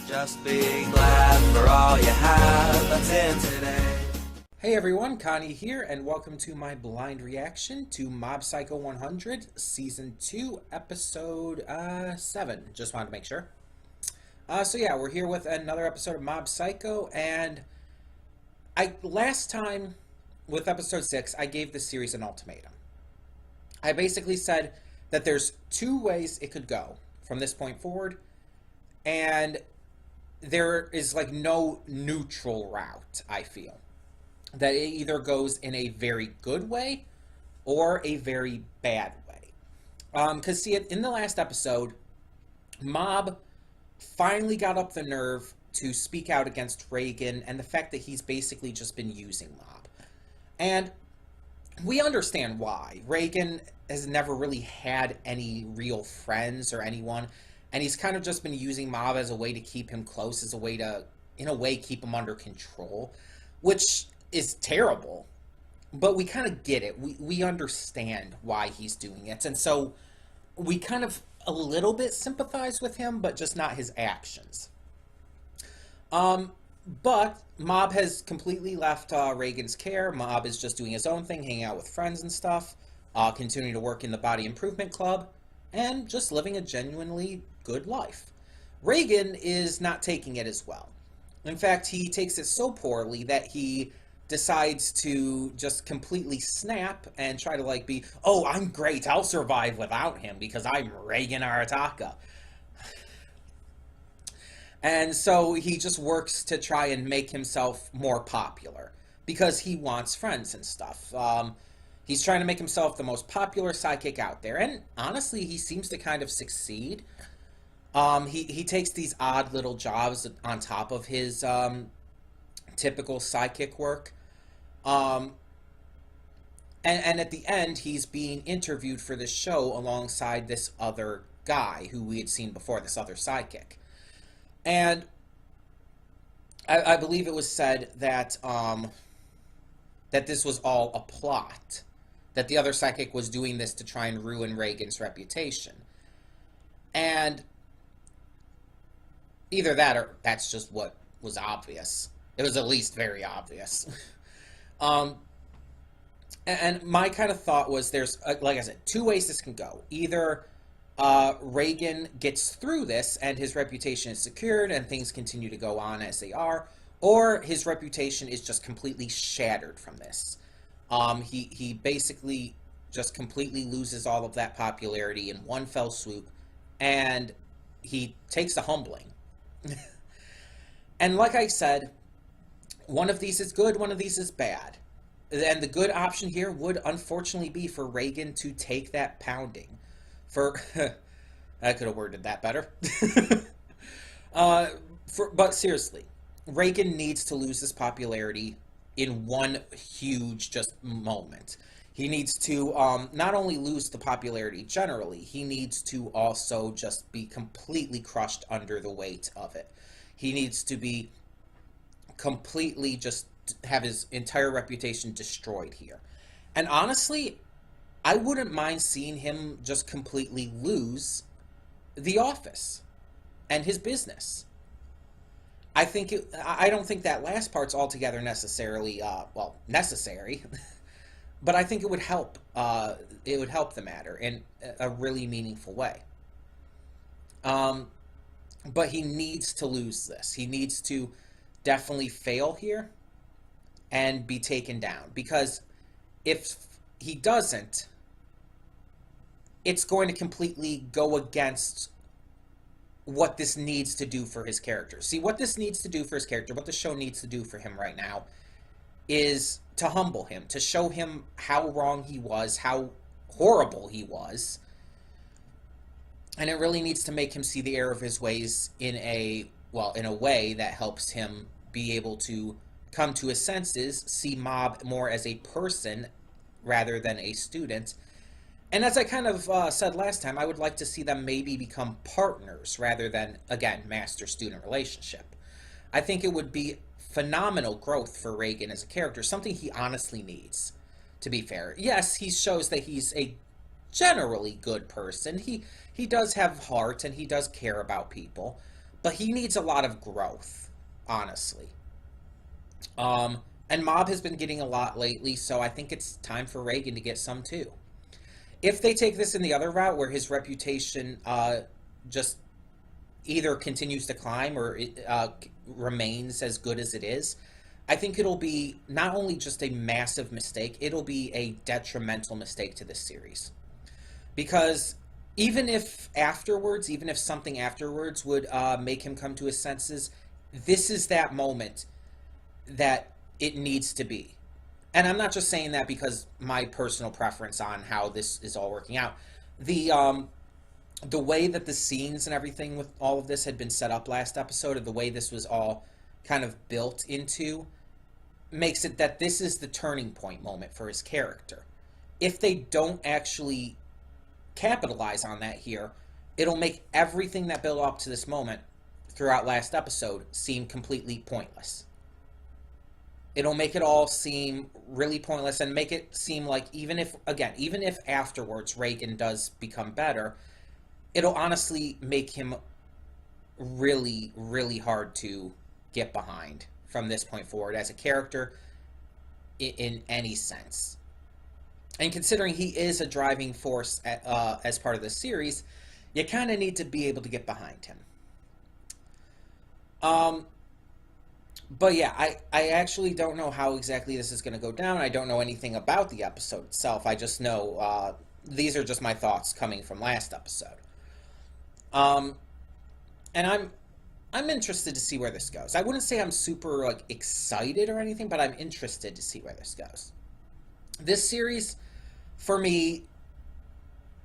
Just be glad for all you have that's in today. Hey everyone, Connie here, and welcome to my blind reaction to Mob Psycho 100, Season 2, Episode 7. Just wanted to make sure. So yeah, we're here with another episode of Mob Psycho, and last time, with Episode 6, I gave this series an ultimatum. I basically said that there's two ways it could go from this point forward, and there is like no neutral route, I feel. That it either goes in a very good way or a very bad way. Because see, in the last episode, Mob finally got up the nerve to speak out against Reagan and the fact that he's basically just been using Mob. And we understand why. Reagan has never really had any real friends or anyone, and he's kind of just been using Mob as a way to keep him close, as a way to, in a way, keep him under control, which is terrible, but we kind of get it. We understand why he's doing it, and so we kind of a little bit sympathize with him, but just not his actions. But Mob has completely left Reagan's care. Mob is just doing his own thing, hanging out with friends and stuff, continuing to work in the Body Improvement Club, and just living a genuinely good life. Reagan is not taking it as well. In fact, he takes it so poorly that he decides to just completely snap and try to like be, oh, I'm great, I'll survive without him because I'm Reagan Arataka. And so he just works to try and make himself more popular because he wants friends and stuff. He's trying to make himself the most popular sidekick out there, and honestly, he seems to kind of succeed. He takes these odd little jobs on top of his typical sidekick work. And at the end, he's being interviewed for this show alongside this other guy who we had seen before, this other sidekick. And I believe it was said that that this was all a plot, that the other sidekick was doing this to try and ruin Reagan's reputation. And either that or that's just what was obvious. It was at least very obvious. And my kind of thought was there's, like I said, two ways this can go. Either Reagan gets through this and his reputation is secured and things continue to go on as they are, or his reputation is just completely shattered from this. He basically just completely loses all of that popularity in one fell swoop, and he takes a humbling. And like I said, one of these is good, one of these is bad. And the good option here would unfortunately be for Reagan to take that pounding. I could have worded that better. But seriously, Reagan needs to lose his popularity in one huge just moment. He needs to not only lose the popularity generally, he needs to also just be completely crushed under the weight of it. He needs to be completely just have his entire reputation destroyed here. And honestly, I wouldn't mind seeing him just completely lose the office and his business. I don't think that last part's altogether necessarily, necessary, but I think it would help. It would help the matter in a really meaningful way. But he needs to lose this. He needs to definitely fail here and be taken down, because if he doesn't, it's going to completely go against what this needs to do for his character. See, what this needs to do for his character, what the show needs to do for him right now, is to humble him, to show him how wrong he was, how horrible he was, and it really needs to make him see the error of his ways in a way that helps him be able to come to his senses, see Mob more as a person rather than a student. And as I kind of said last time, I would like to see them maybe become partners rather than, again, master-student relationship. I think it would be phenomenal growth for Reagan as a character, something he honestly needs, to be fair. Yes, he shows that he's a generally good person. He does have heart and he does care about people, but he needs a lot of growth, honestly. And Mob has been getting a lot lately, so I think it's time for Reagan to get some too. If they take this in the other route where his reputation just either continues to climb or remains as good as it is, I think it'll be not only just a massive mistake, it'll be a detrimental mistake to this series. Because even if something afterwards would make him come to his senses, this is that moment that it needs to be. And I'm not just saying that because my personal preference on how this is all working out. The way that the scenes and everything with all of this had been set up last episode, or the way this was all kind of built into, makes it that this is the turning point moment for his character. If they don't actually capitalize on that here, it'll make everything that built up to this moment throughout last episode seem completely pointless. It'll make it all seem really pointless and make it seem like even if afterwards Reagan does become better, it'll honestly make him really, really hard to get behind from this point forward as a character in any sense. And considering he is a driving force as part of the series, you kind of need to be able to get behind him. But yeah, I actually don't know how exactly this is going to go down. I don't know anything about the episode itself. I just know these are just my thoughts coming from last episode. And I'm interested to see where this goes. I wouldn't say I'm super excited or anything, but I'm interested to see where this goes. This series, for me,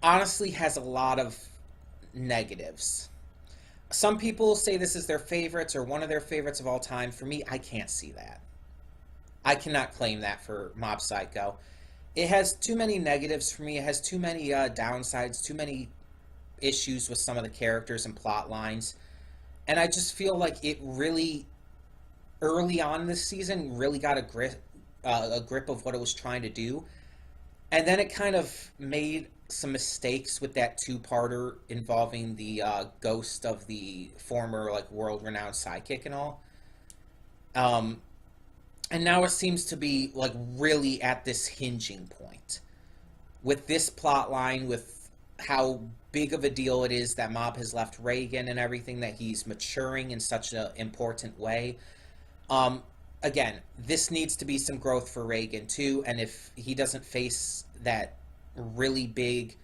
honestly has a lot of negatives. Some people say this is their favorites or one of their favorites of all time. For me, I can't see that. I cannot claim that for Mob Psycho. It has too many negatives for me. It has too many downsides, too many issues with some of the characters and plot lines. And I just feel like it really, early on this season, really got a grip of what it was trying to do. And then it kind of made some mistakes with that two-parter involving the ghost of the former world-renowned sidekick and all. And now it seems to be really at this hinging point with this plot line, with how big of a deal it is that Mob has left Reagan and everything, that he's maturing in such an important way. Again, this needs to be some growth for Reagan too, and if he doesn't face that really big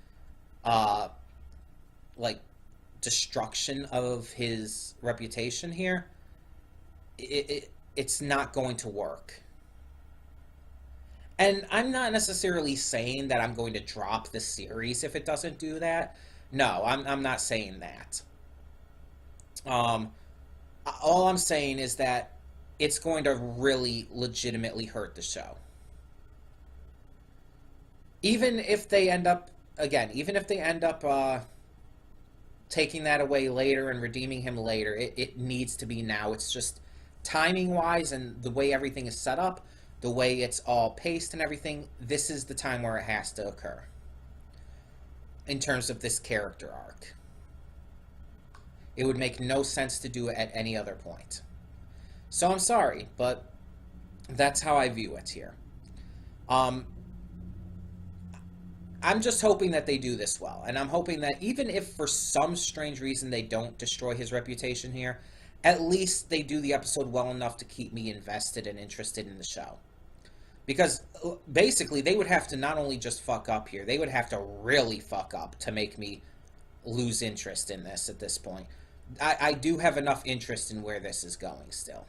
destruction of his reputation here, it's not going to work. And I'm not necessarily saying that I'm going to drop the series if it doesn't do that. No, I'm not saying that. All I'm saying is that it's going to really legitimately hurt the show. Even if they end up taking that away later and redeeming him later, it needs to be now. It's just timing-wise and the way everything is set up, the way it's all paced and everything, this is the time where it has to occur in terms of this character arc. It would make no sense to do it at any other point. So I'm sorry, but that's how I view it here. I'm just hoping that they do this well, and I'm hoping that even if for some strange reason they don't destroy his reputation here, at least they do the episode well enough to keep me invested and interested in the show. Because basically they would have to not only just fuck up here, they would have to really fuck up to make me lose interest in this at this point. I do have enough interest in where this is going still.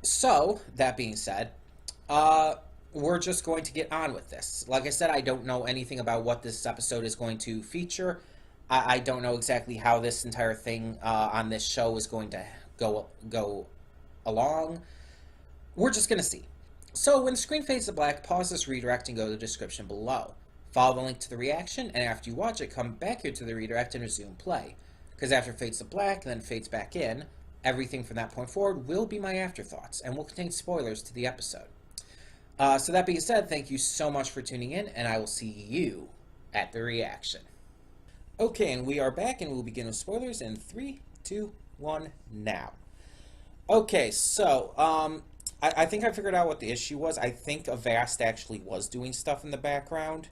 So, that being said, we're just going to get on with this. Like I said, I don't know anything about what this episode is going to feature. I don't know exactly how this entire thing on this show is going to go along. We're just going to see. So when the screen fades to black, pause this redirect and go to the description below. Follow the link to the reaction, and after you watch it, come back here to the redirect and resume play. Because after it fades to black and then fades back in, everything from that point forward will be my afterthoughts and will contain spoilers to the episode. So that being said, thank you so much for tuning in, and I will see you at the reaction. Okay, and we are back, and we'll begin with spoilers in three, two, one, now. Okay, so I think I figured out what the issue was. I think Avast actually was doing stuff in the background.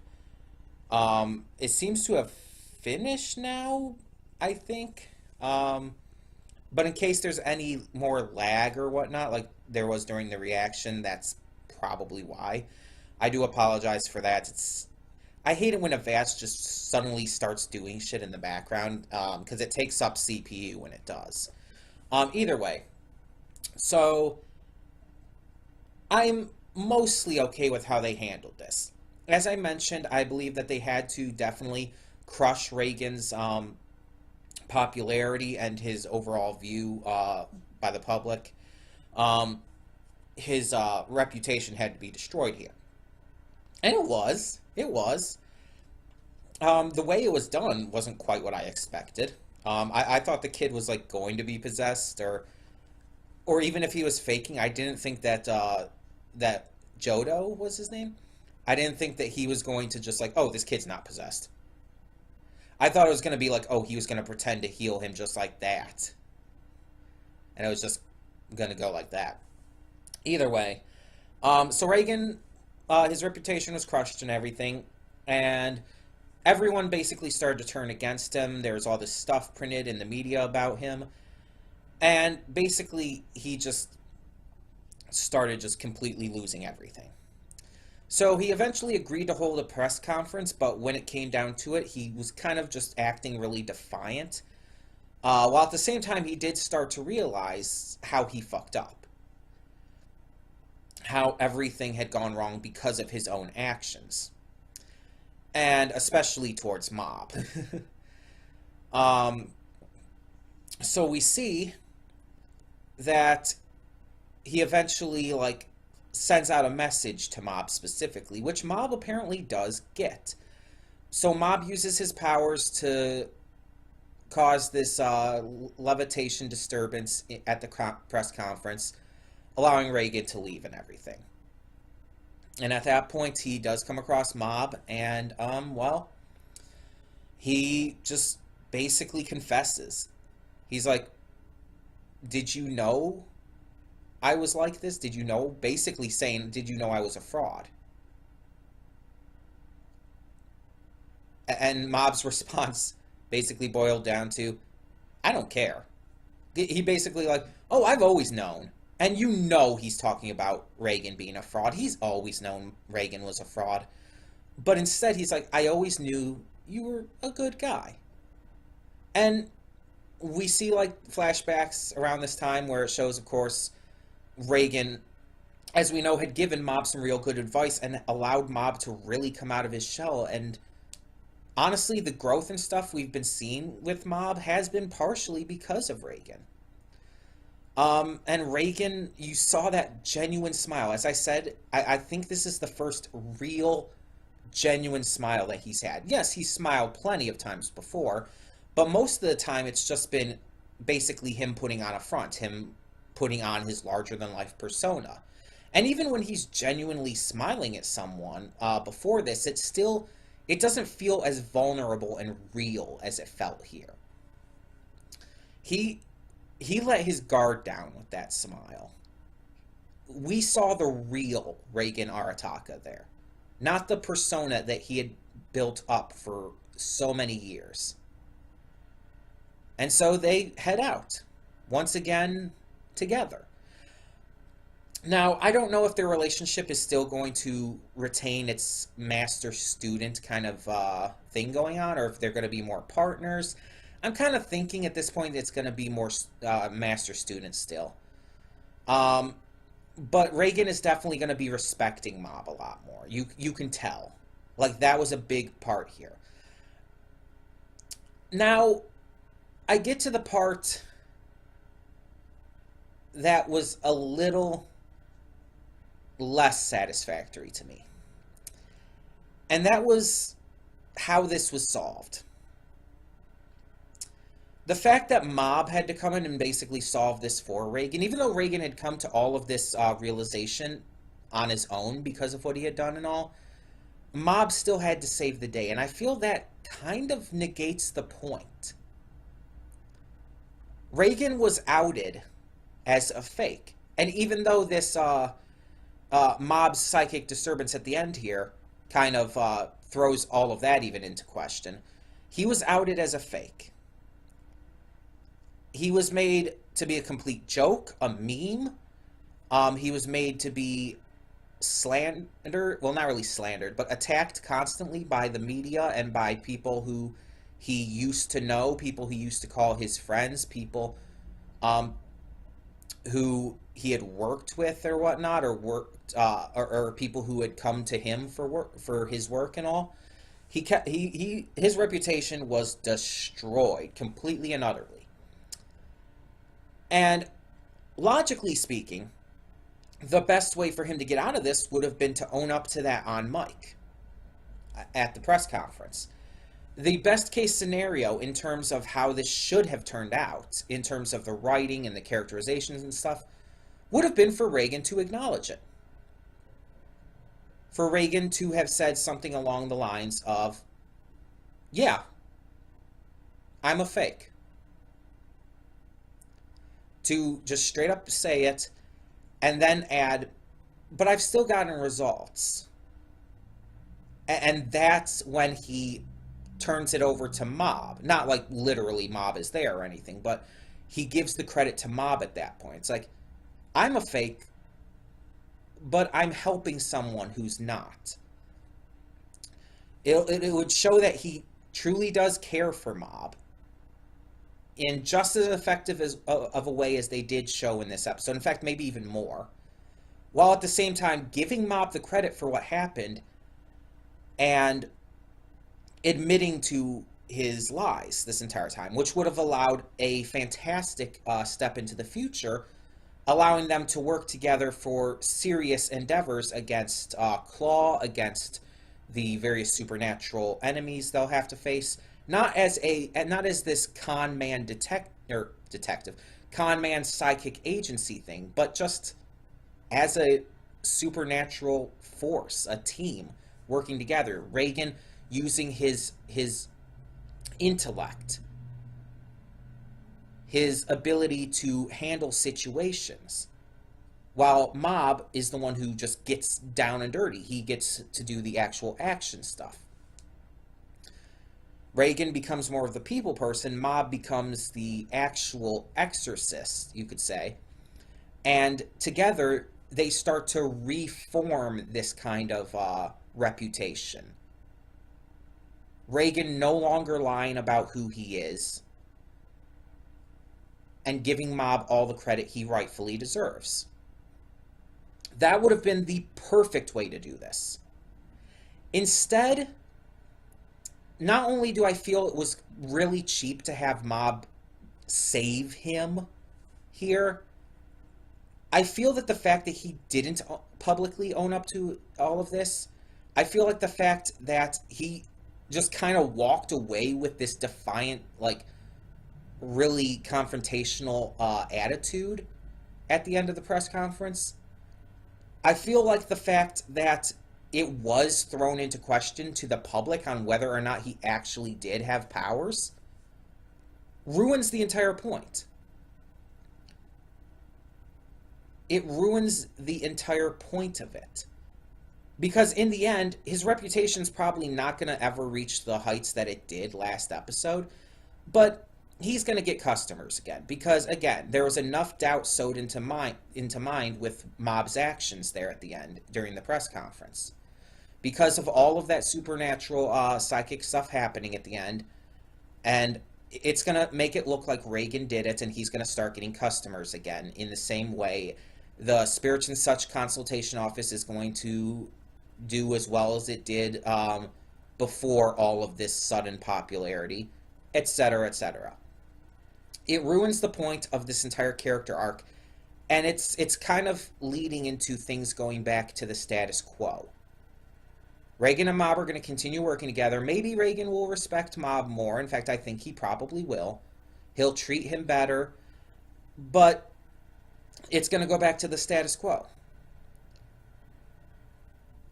It seems to have finished now, I think. But in case there's any more lag or whatnot, like there was during the reaction, that's probably why. I do apologize for that. I hate it when Avast just suddenly starts doing shit in the background because it takes up CPU when it does. Either way, so I'm mostly okay with how they handled this. As I mentioned, I believe that they had to definitely crush Reagan's popularity and his overall view by the public. Um, his reputation had to be destroyed here. And it was. It was. The way it was done wasn't quite what I expected. I thought the kid was like going to be possessed, or even if he was faking, I didn't think that that Jodo was his name. I didn't think that he was going to just like, oh, this kid's not possessed. I thought it was going to be like, oh, he was going to pretend to heal him just like that, and it was just going to go like that. Either way, so Reagan, his reputation was crushed and everything, and everyone basically started to turn against him. There was all this stuff printed in the media about him, and basically he just started just completely losing everything. So he eventually agreed to hold a press conference, but when it came down to it, he was kind of just acting really defiant. While at the same time, he did start to realize how he fucked up, how everything had gone wrong because of his own actions, and especially towards Mob. um, so we see that he eventually like sends out a message to Mob specifically, which Mob apparently does get. So Mob uses his powers to cause this levitation disturbance at the press conference, allowing Reagan to leave and everything. And at that point, he does come across Mob, and well, he just basically confesses. He's like, "Did you know I was like this? Did you know?" Basically saying, "Did you know I was a fraud?" And Mob's response basically boiled down to, "I don't care." He basically like, "Oh, I've always known." And you know he's talking about Reagan being a fraud. He's always known Reagan was a fraud. But instead he's like, "I always knew you were a good guy." And we see like flashbacks around this time where it shows, of course, Reagan, as we know, had given Mob some real good advice and allowed Mob to really come out of his shell. And honestly, the growth and stuff we've been seeing with Mob has been partially because of Reagan. And Reagan, you saw that genuine smile. As I said, I think this is the first real, genuine smile that he's had. Yes, he smiled plenty of times before, but most of the time it's just been basically him putting on a front, him putting on his larger-than-life persona. And even when he's genuinely smiling at someone before this, it doesn't feel as vulnerable and real as it felt here. He he let his guard down with that smile. We saw the real Reagan Arataka there, not the persona that he had built up for so many years. And so they head out, once again, together. Now, I don't know if their relationship is still going to retain its master-student kind of thing going on, or if they're going to be more partners. I'm kind of thinking at this point it's going to be more master-student still. But Reagan is definitely going to be respecting Mob a lot more. You can tell. Like, that was a big part here. Now, I get to the part that was a little less satisfactory to me. And that was how this was solved. The fact that Mob had to come in and basically solve this for Reagan, even though Reagan had come to all of this realization on his own because of what he had done and all, Mob still had to save the day, and I feel that kind of negates the point. Reagan was outed as a fake, and even though this Mob's psychic disturbance at the end here kind of throws all of that even into question, he was outed as a fake. He was made to be a complete joke, a meme. He was made to be slandered, well, not really slandered, but attacked constantly by the media and by people who he used to know, people he used to call his friends, people um, who he had worked with or whatnot, or worked, or people who had come to him for work, for his work and all. His reputation was destroyed completely and utterly. And logically speaking, the best way for him to get out of this would have been to own up to that on mic at the press conference. The best case scenario in terms of how this should have turned out, in terms of the writing and the characterizations and stuff, would have been for Reagan to acknowledge it. For Reagan to have said something along the lines of, yeah, I'm a fake. To just straight up say it, and then add, but I've still gotten results. And that's when he turns it over to Mob. Not like literally Mob is there or anything, but he gives the credit to Mob at that point. It's like, I'm a fake, but I'm helping someone who's not. It would show that he truly does care for Mob in just as effective of a way as they did show in this episode. In fact, maybe even more. While at the same time giving Mob the credit for what happened and admitting to his lies this entire time, which would have allowed a fantastic step into the future, allowing them to work together for serious endeavors against Claw, against the various supernatural enemies they'll have to face. Not as this con man detective, con man psychic agency thing, but just as a supernatural force, a team working together. Reagan using his intellect, his ability to handle situations, while Mob is the one who just gets down and dirty. He gets to do the actual action stuff. Reagan becomes more of the people person. Mob becomes the actual exorcist, you could say. And together, they start to reform this kind of reputation. Reagan no longer lying about who he is, and giving Mob all the credit he rightfully deserves. That would have been the perfect way to do this. Instead, not only do I feel it was really cheap to have Mob save him here, I feel that the fact that he didn't publicly own up to all of this, I feel like the fact that he just kind of walked away with this defiant, like, really confrontational attitude at the end of the press conference, I feel like the fact that it was thrown into question to the public on whether or not he actually did have powers ruins the entire point. It ruins the entire point of it. Because in the end, his reputation's probably not going to ever reach the heights that it did last episode, but he's going to get customers again. Because, again, there was enough doubt sowed into mind with Mob's actions there at the end during the press conference. Because of all of that supernatural psychic stuff happening at the end, and it's going to make it look like Reagan did it, and he's going to start getting customers again in the same way the Spirits and Such consultation office is going to do as well as it did before all of this sudden popularity, etc., etc. It ruins the point of this entire character arc, and it's kind of leading into things going back to the status quo. Reagan and Mob are going to continue working together. Maybe Reagan will respect Mob more. In fact, I think he probably will. He'll treat him better, but it's going to go back to the status quo.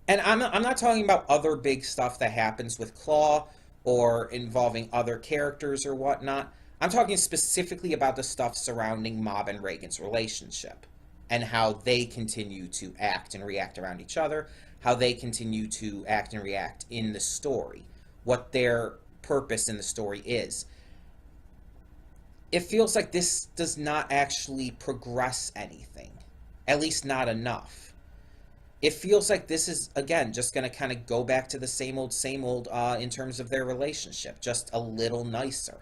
And I'm not talking about other big stuff that happens with Claw or involving other characters or whatnot. I'm talking specifically about the stuff surrounding Mob and Reagan's relationship and how they continue to act and react around each other, how they continue to act and react in the story, what their purpose in the story is. It feels like this does not actually progress anything, at least not enough. It feels like this is, again, just going to kind of go back to the same old in terms of their relationship, just a little nicer.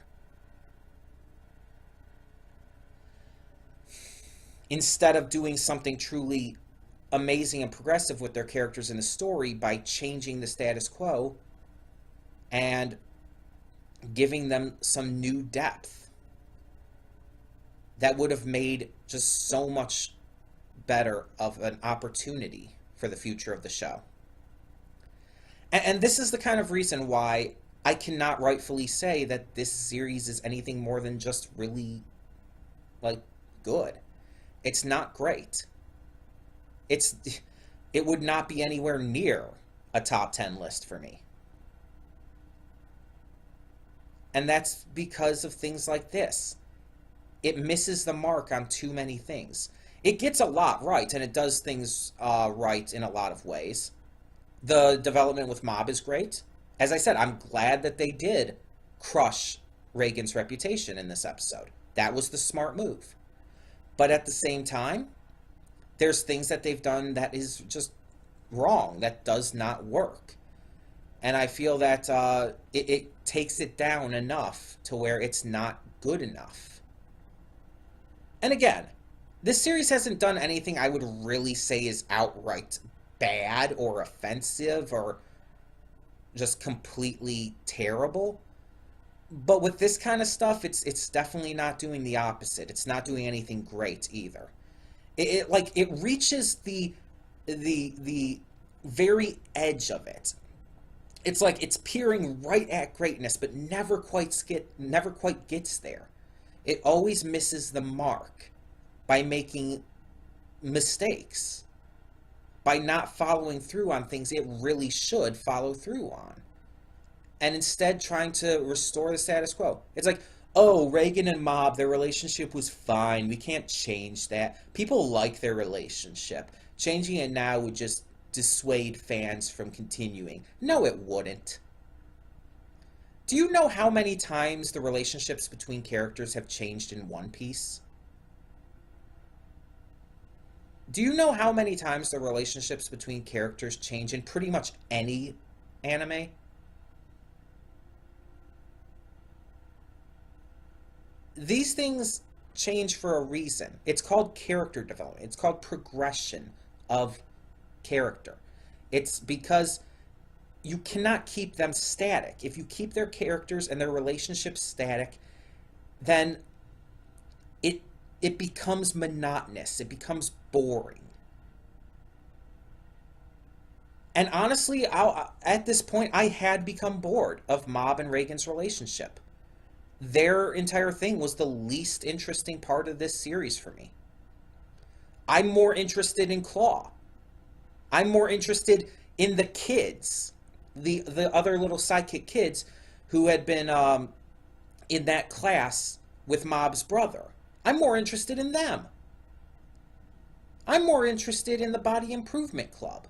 Instead of doing something truly amazing and progressive with their characters in the story by changing the status quo and giving them some new depth that would have made just so much better of an opportunity for the future of the show. And this is the kind of reason why I cannot rightfully say that this series is anything more than just really, like, good. It's not great. It would not be anywhere near a top 10 list for me. And that's because of things like this. It misses the mark on too many things. It gets a lot right, and it does things right in a lot of ways. The development with Mob is great. As I said, I'm glad that they did crush Reagan's reputation in this episode. That was the smart move. But at the same time, there's things that they've done that is just wrong, that does not work. And I feel that it takes it down enough to where it's not good enough. And again, this series hasn't done anything I would really say is outright bad or offensive or just completely terrible. But with this kind of stuff, it's definitely not doing the opposite. It's not doing anything great either. It reaches the very edge of it. It's like it's peering right at greatness, but never quite gets there. It always misses the mark by making mistakes, by not following through on things it really should follow through on, and instead trying to restore the status quo. It's like, oh, Reagan and Mob, their relationship was fine. We can't change that. People like their relationship. Changing it now would just dissuade fans from continuing. No, it wouldn't. Do you know how many times the relationships between characters have changed in One Piece? Do you know how many times the relationships between characters change in pretty much any anime? These things change for a reason. It's called character development. It's called progression of character. It's because you cannot keep them static. If you keep their characters and their relationships static, then it becomes monotonous. It becomes boring. And honestly, at this point, I had become bored of Mob and Reagan's relationship. Their entire thing was the least interesting part of this series for me. I'm more interested in Claw. I'm more interested in the kids, the other little sidekick kids who had been in that class with Mob's brother. I'm more interested in them. I'm more interested in the Body Improvement Club.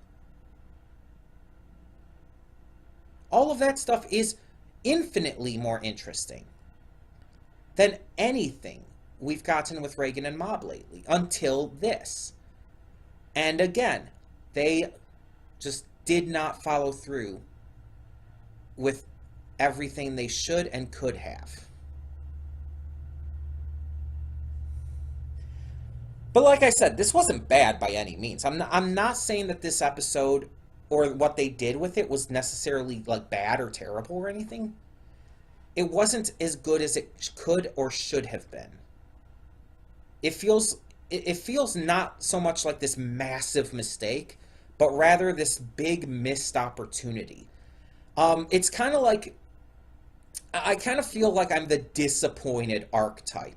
All of that stuff is infinitely more interesting than anything we've gotten with Reagan and Mob lately, until this. And again, they just did not follow through with everything they should and could have. But like I said, this wasn't bad by any means. I'm not saying that this episode or what they did with it was necessarily like bad or terrible or anything. It wasn't as good as it could or should have been. It feels not so much like this massive mistake, but rather this big missed opportunity. It's kind of like, I kind of feel like I'm the disappointed archetype.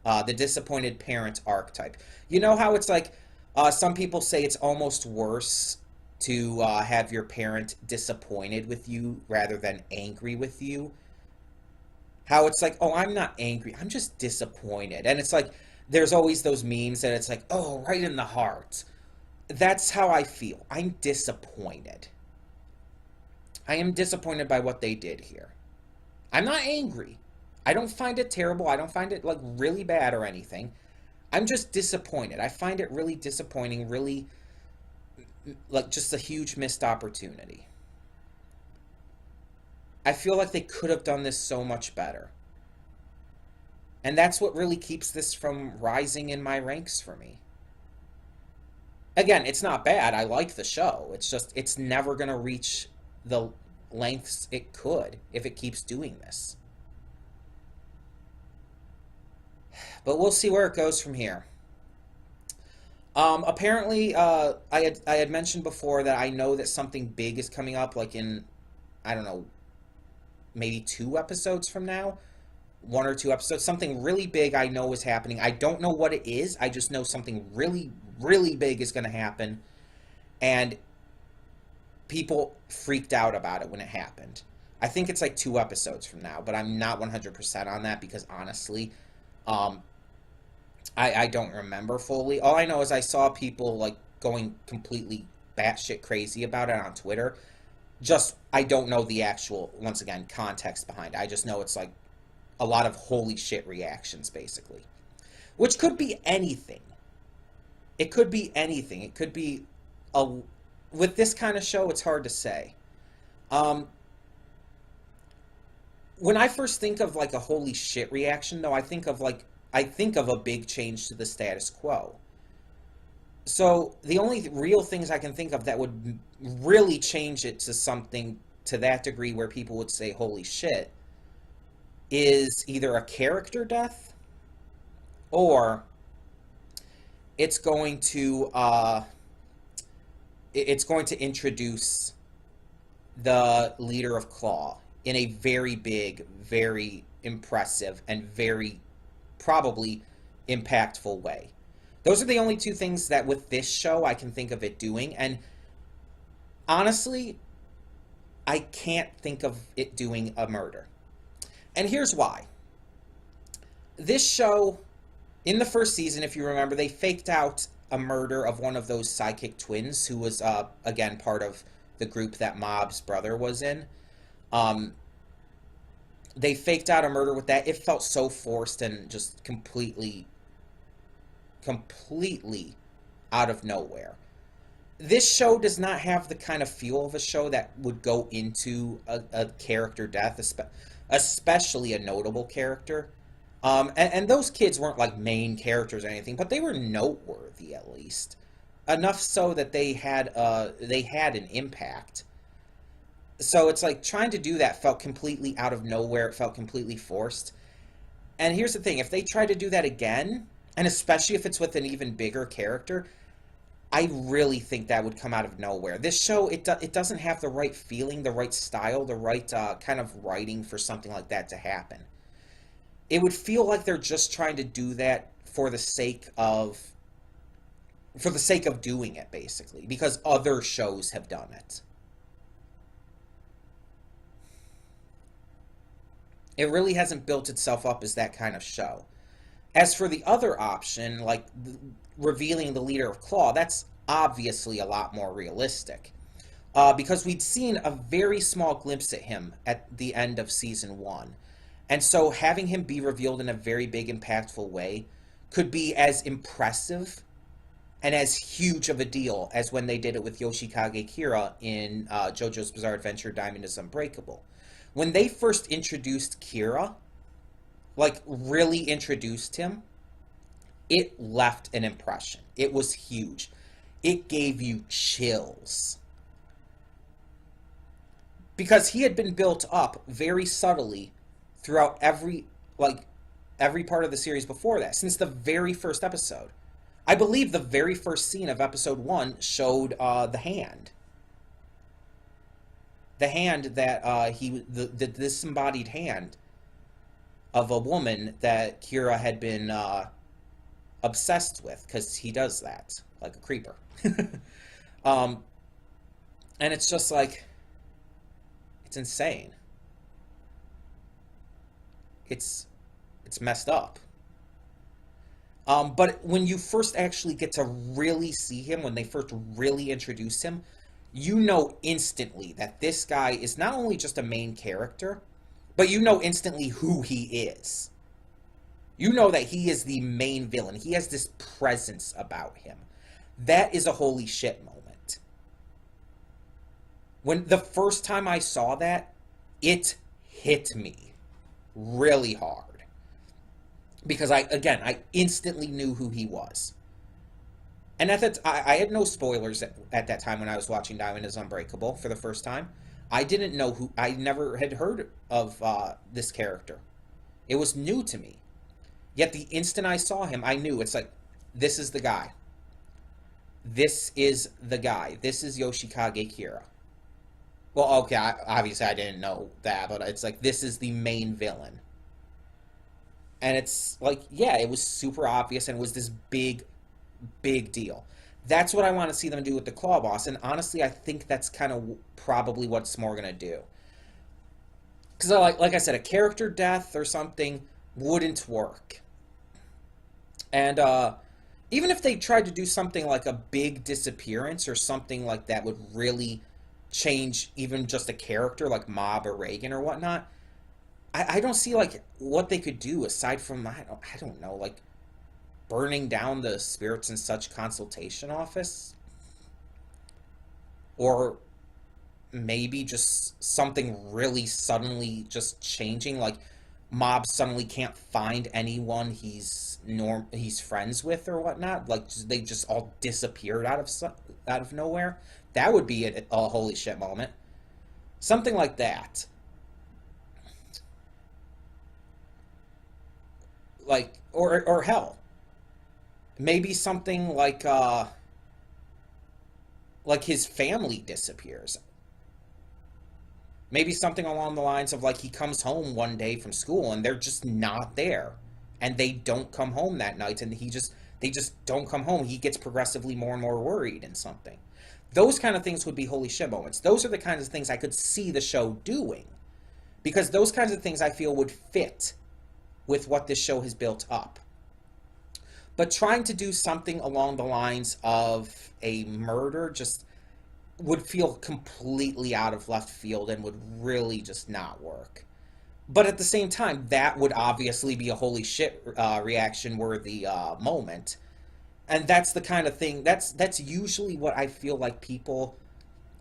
The disappointed parent archetype. You know how it's like, some people say it's almost worse to have your parent disappointed with you rather than angry with you. How it's like, oh, I'm not angry, I'm just disappointed. And it's like, there's always those memes that it's like, oh, right in the heart. That's how I feel. I'm disappointed. I am disappointed by what they did here. I'm not angry. I don't find it terrible. I don't find it like really bad or anything. I'm just disappointed. I find it really disappointing, really like just a huge missed opportunity. I feel like they could have done this so much better. And that's what really keeps this from rising in my ranks for me. Again, it's not bad. I like the show. It's just, it's never going to reach the lengths it could if it keeps doing this. But we'll see where it goes from here. Apparently, I had mentioned before that I know that something big is coming up, like in, I don't know, maybe 2 episodes from now, 1 or 2 episodes. Something really big I know is happening. I don't know what it is. I just know something really, really big is going to happen. And people freaked out about it when it happened. I think it's like 2 episodes from now, but I'm not 100% on that because honestly, um, I don't remember fully. All I know is I saw people like going completely batshit crazy about it on Twitter. Just, I don't know the actual, once again, context behind it. I just know it's like a lot of holy shit reactions, basically. Which could be anything. It could be anything. It could be a. With this kind of show, it's hard to say. Um, when I first think of like a holy shit reaction, though, I think of a big change to the status quo. So the only real things I can think of that would really change it to something to that degree where people would say holy shit is either a character death or it's going to introduce the leader of Claw in a very big, very impressive, and very probably impactful way. Those are the only 2 things that with this show I can think of it doing, and honestly, I can't think of it doing a murder. And here's why. This show, in the first season, if you remember, they faked out a murder of one of those psychic twins who was, again, part of the group that Mob's brother was in. Um, they faked out a murder with that. It felt so forced and just completely out of nowhere. This show does not have the kind of feel of a show that would go into a character death, especially a notable character. And those kids weren't like main characters or anything, but they were noteworthy at least. Enough so that they had an impact. So it's like trying to do that felt completely out of nowhere. It felt completely forced. And here's the thing, if they try to do that again, and especially if it's with an even bigger character, I really think that would come out of nowhere. This show, it doesn't have the right feeling, the right style, the right kind of writing for something like that to happen. It would feel like they're just trying to do that for the sake of doing it, basically, because other shows have done it. It really hasn't built itself up as that kind of show. As for the other option, like revealing the leader of Claw, that's obviously a lot more realistic. Because we'd seen a very small glimpse at him at the end of season 1. And so having him be revealed in a very big, impactful way could be as impressive and as huge of a deal as when they did it with Yoshikage Kira in JoJo's Bizarre Adventure Diamond is Unbreakable. When they first introduced Kira, like really introduced him, it left an impression. It was huge. It gave you chills. Because he had been built up very subtly throughout every part of the series before that, since the very first episode. I believe the very first scene of episode 1 showed the hand. The hand that the disembodied hand of a woman that Kira had been obsessed with, because he does that like a creeper. um, And it's just like, it's insane. It's it's messed up. But when you first actually get to really see him, when they first really introduce him, you know instantly that this guy is not only just a main character, but you know instantly who he is. You know that he is the main villain. He has this presence about him. That is a holy shit moment. When the first time I saw that, it hit me really hard. Because I instantly knew who he was. And at that, I had no spoilers at that time when I was watching Diamond is Unbreakable for the first time. I didn't know who, I never had heard of this character. It was new to me. Yet the instant I saw him, I knew it's like, this is the guy. This is the guy. This is Yoshikage Kira. Well, okay, obviously I didn't know that, but it's like, this is the main villain. And it's like, yeah, it was super obvious and it was this big, big deal. That's what I want to see them do with the Claw Boss. And honestly, I think that's kind of probably what Smore going to do. Because like I said, a character death or something wouldn't work. And even if they tried to do something like a big disappearance or something like that would really change even just a character like Mob or Reagan or whatnot, I don't see like what they could do aside from I don't know, like burning down the Spirits and Such consultation office, or maybe just something really suddenly just changing, like Mob suddenly can't find anyone he's friends with or whatnot, like they just all disappeared out of nowhere. That would be a holy shit moment, something like that. Like, or hell, maybe something like his family disappears. Maybe something along the lines of like he comes home one day from school and they're just not there, and they don't come home that night, and they just don't come home. He gets progressively more and more worried and something. Those kind of things would be holy shit moments. Those are the kinds of things I could see the show doing, because those kinds of things I feel would fit with what this show has built up. But trying to do something along the lines of a murder just would feel completely out of left field and would really just not work. But at the same time, that would obviously be a holy shit reaction worthy moment. And that's the kind of thing, that's usually what I feel like people,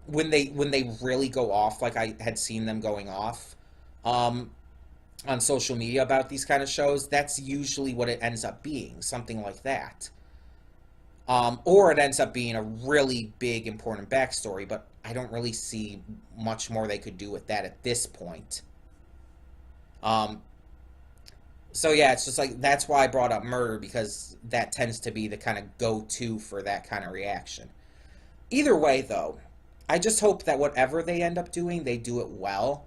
when they really go off, like I had seen them going off, um, on social media about these kind of shows, that's usually what it ends up being, something like that. Or it ends up being a really big, important backstory, but I don't really see much more they could do with that at this point. Um, so yeah, it's just like, that's why I brought up murder, because that tends to be the kind of go-to for that kind of reaction. Either way, though, I just hope that whatever they end up doing, they do it well,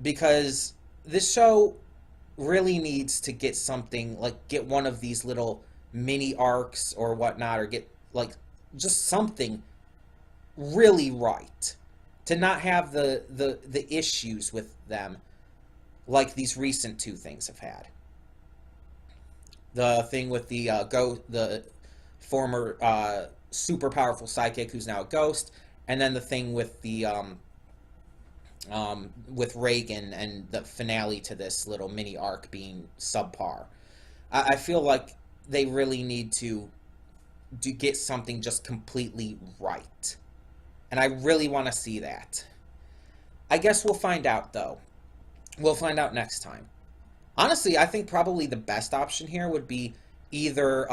because this show really needs to get something, like get one of these little mini arcs or whatnot, or get like just something really right, to not have the issues with them like these recent two things have had. The thing with the former super powerful psychic who's now a ghost, and then the thing with Reagan and the finale to this little mini arc being subpar. I feel like they really need to get something just completely right. And I really want to see that. I guess we'll find out, though. We'll find out next time. Honestly, I think probably the best option here would be either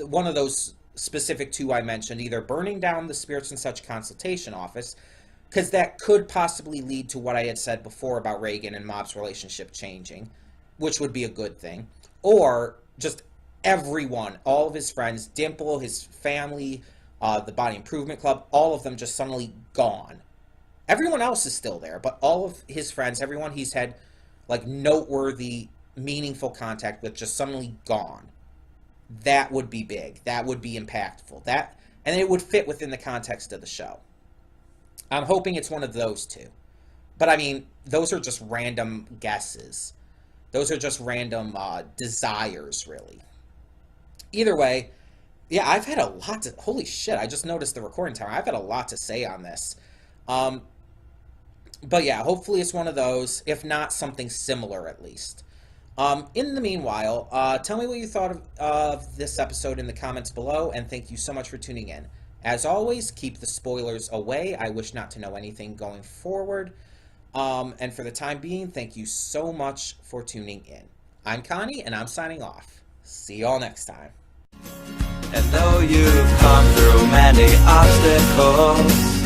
one of those specific two I mentioned, either burning down the Spirits and Such consultation office, because that could possibly lead to what I had said before about Reagan and Mob's relationship changing, which would be a good thing. Or just everyone, all of his friends, Dimple, his family, the Body Improvement Club, all of them just suddenly gone. Everyone else is still there, but all of his friends, everyone he's had like noteworthy, meaningful contact with, just suddenly gone. That would be big. That would be impactful. And it would fit within the context of the show. I'm hoping it's one of those two. But I mean, those are just random guesses. Those are just random desires, really. Either way, yeah, I've had a lot to. Holy shit! I just noticed the recording time. I've had a lot to say on this. Um, but yeah, hopefully it's one of those. If not, something similar at least. In the meanwhile, tell me what you thought of this episode in the comments below, and thank you so much for tuning in. As always, keep the spoilers away. I wish not to know anything going forward. And for the time being, thank you so much for tuning in. I'm Connie, and I'm signing off. See y'all next time. And though you've come through many obstacles,